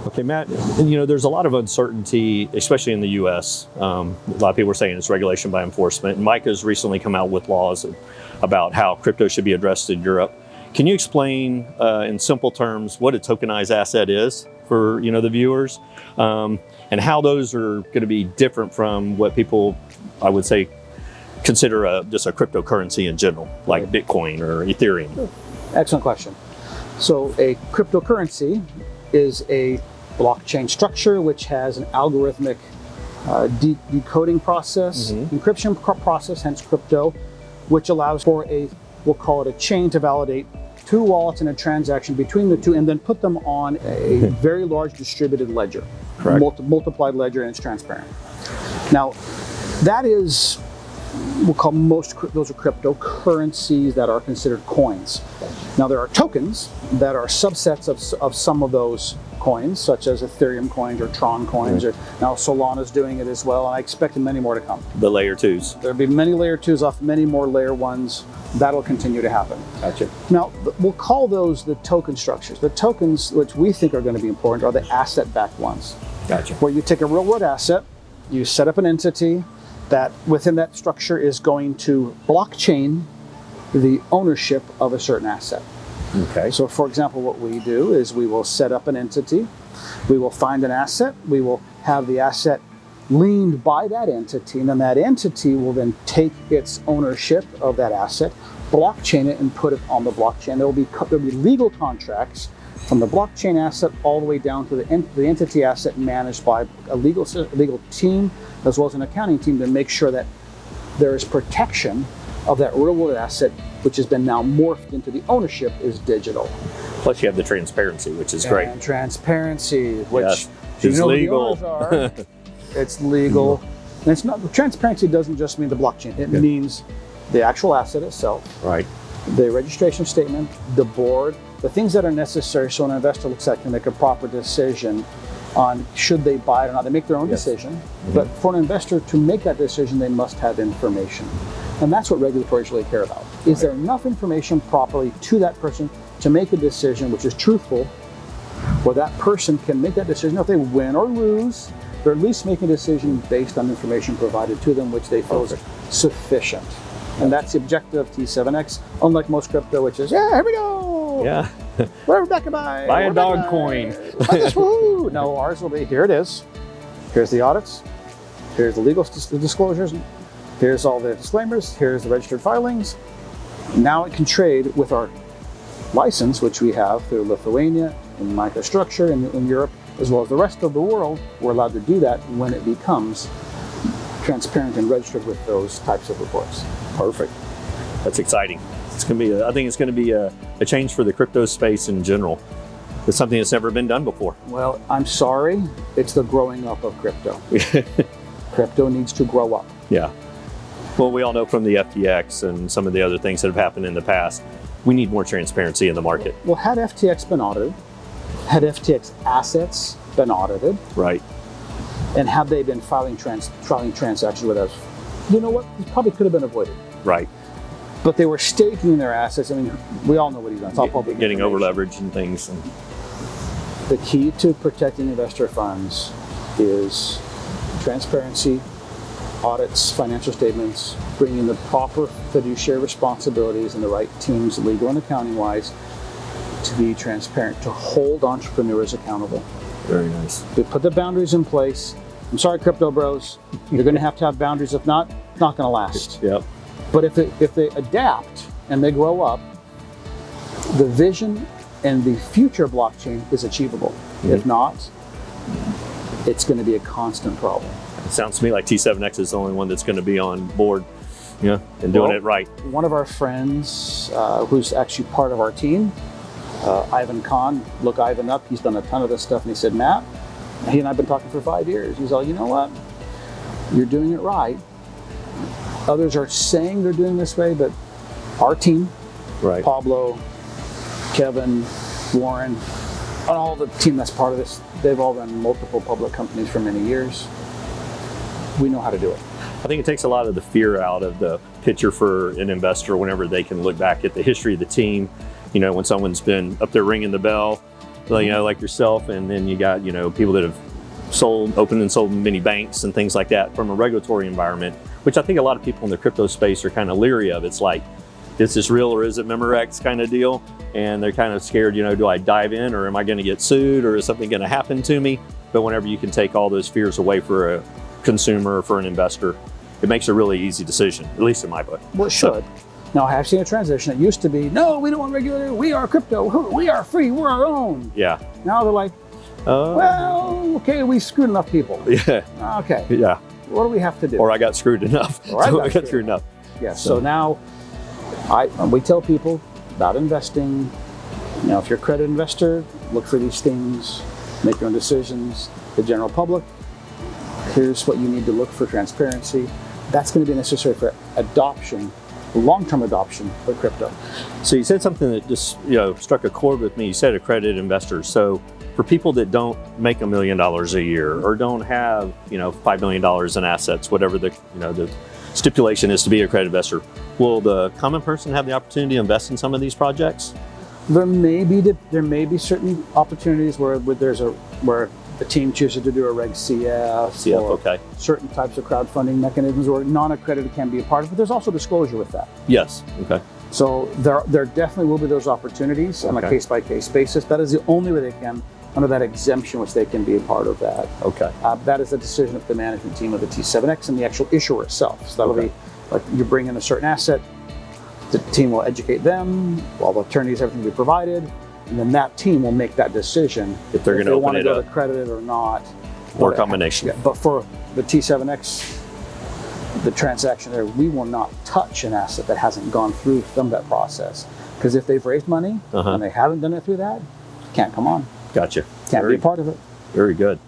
Okay, Matt, there's a lot of uncertainty, especially in the U.S. A lot of people are saying it's regulation by enforcement. And Mike has recently come out with laws about how crypto should be addressed in Europe. Can you explain in simple terms what a tokenized asset is for the viewers, and how those are going to be different from what people, I would say, consider just a cryptocurrency in general, like Bitcoin or Ethereum? Excellent question. So a cryptocurrency is a blockchain structure which has an algorithmic decoding process, encryption process, hence crypto, which allows for we'll call it a chain to validate two wallets in a transaction between the two and then put them on a very large distributed ledger, multiplied ledger, and it's transparent. Now, that is, we'll call those are cryptocurrencies that are considered coins. Now, there are tokens that are subsets of some of those coins, such as Ethereum coins or Tron coins, or now Solana's doing it as well, and I expect many more to come. The layer twos. There'll be many layer twos off many more layer ones. That'll continue to happen. Gotcha. Now, we'll call those the token structures. The tokens, which we think are going to be important, are the asset-backed ones. Gotcha. Where you take a real-world asset, you set up an entity that within that structure is going to blockchain the ownership of a certain asset. Okay. So for example, what we do is we will set up an entity, we will find an asset, we will have the asset liened by that entity, and then that entity will then take its ownership of that asset, blockchain it, and put it on the blockchain. There'll be legal contracts from the blockchain asset all the way down to the entity asset managed by a legal team as well as an accounting team to make sure that there is protection of that real-world asset, which has been now morphed into the ownership, is digital. Plus you have the transparency, which is great. And transparency, which is legal. It's legal. And it's not, transparency doesn't just mean the blockchain. It means the actual asset itself, right? The registration statement, the board, the things that are necessary so an investor looks at can make a proper decision on should they buy it or not. They make their own decision, but for an investor to make that decision, they must have information. And that's what regulators really care about. Is there enough information properly to that person to make a decision which is truthful, where that person can make that decision? If they win or lose, they're at least making a decision based on information provided to them, which they feel is sufficient. And that's the objective of T7X, unlike most crypto, which is, here we go. Yeah. We're back to buy. Buy a dog coin. No, ours will be, here it is. Here's the audits. Here's the legal disclosures. Here's all the disclaimers. Here's the registered filings. Now it can trade with our license, which we have through Lithuania and microstructure in Europe, as well as the rest of the world. We're allowed to do that when it becomes transparent and registered with those types of reports. Perfect. That's exciting. It's going to be, I think it's going to be a change for the crypto space in general. It's something that's never been done before. Well, I'm sorry. It's the growing up of crypto. Crypto needs to grow up. Yeah. Well, we all know from the FTX and some of the other things that have happened in the past, we need more transparency in the market. Well, had FTX been audited, had FTX assets been audited, right, and had they been filing transactions with us, you know what? It probably could have been avoided. Right. But they were staking their assets. I mean, we all know what he's done. It's all public getting over leveraged and things. The key to protecting investor funds is transparency, audits, financial statements, bringing the proper fiduciary responsibilities and the right teams, legal and accounting-wise, to be transparent, to hold entrepreneurs accountable. Very nice. To put the boundaries in place. I'm sorry, crypto bros, you're going to have boundaries. If not, it's not going to last. Yep. But if they adapt and they grow up, the vision and the future blockchain is achievable. If not, it's going to be a constant problem. It sounds to me like T7X is the only one that's going to be on board Yeah, and doing it right. One of our friends, who's actually part of our team, Ivan Khan, look Ivan up, he's done a ton of this stuff, and he said, Matt, he and I have been talking for 5 years. He's all, you know what? You're doing it right. Others are saying they're doing this way, but our team, Right. Pablo, Kevin, Warren, and all the team that's part of this, they've all run multiple public companies for many years. We know how to do it. I think it takes a lot of the fear out of the picture for an investor whenever they can look back at the history of the team. You know, when someone's been up there ringing the bell, you know, like yourself, and then you got, you know, people that have opened and sold many banks and things like that from a regulatory environment, which I think a lot of people in the crypto space are kind of leery of. It's like, is this real or is it Memorex kind of deal? And they're kind of scared, you know, do I dive in or am I going to get sued or is something going to happen to me? But whenever you can take all those fears away for a consumer or for an investor, it makes a really easy decision, at least in my book. Well, it should. Now, I have seen a transition. It used to be, no, we don't want regulator. We are crypto. We are free. We're our own. Yeah. Now they're like, well, okay, we screwed enough people. Yeah. Okay. Yeah. What do we have to do? Or I got screwed enough. Or I got got screwed enough. Yes. So now, we tell people about investing. You know, if you're a credit investor, look for these things, make your own decisions. The general public, here's what you need to look for: transparency. That's going to be necessary for adoption, long-term adoption of crypto. So you said something that just, you know, struck a chord with me. You said accredited investors. So for people that don't make $1 million a year or don't have, you know, $5 million in assets, whatever the, you know, the stipulation is to be an accredited investor, will the common person have the opportunity to invest in some of these projects? There may be certain opportunities where the team chooses to do a Reg CF, or okay. certain types of crowdfunding mechanisms where non-accredited can be a part of it. But there's also disclosure with that. Yes. Okay. So there definitely will be those opportunities on a case-by-case basis. That is the only way they can, under that exemption, which they can be a part of that. Okay. That is a decision of the management team of the T7X and the actual issuer itself. So that'll be like you bring in a certain asset, the team will educate them, all the attorneys, everything will be provided, and then that team will make that decision if they're going to want to go up. to accredited or not. Or a combination. Yeah, but for the T7X, the transaction there, we will not touch an asset that hasn't gone through that process. Because if they've raised money and they haven't done it through that, can't come on. Gotcha. Can't be a part of it. Very good.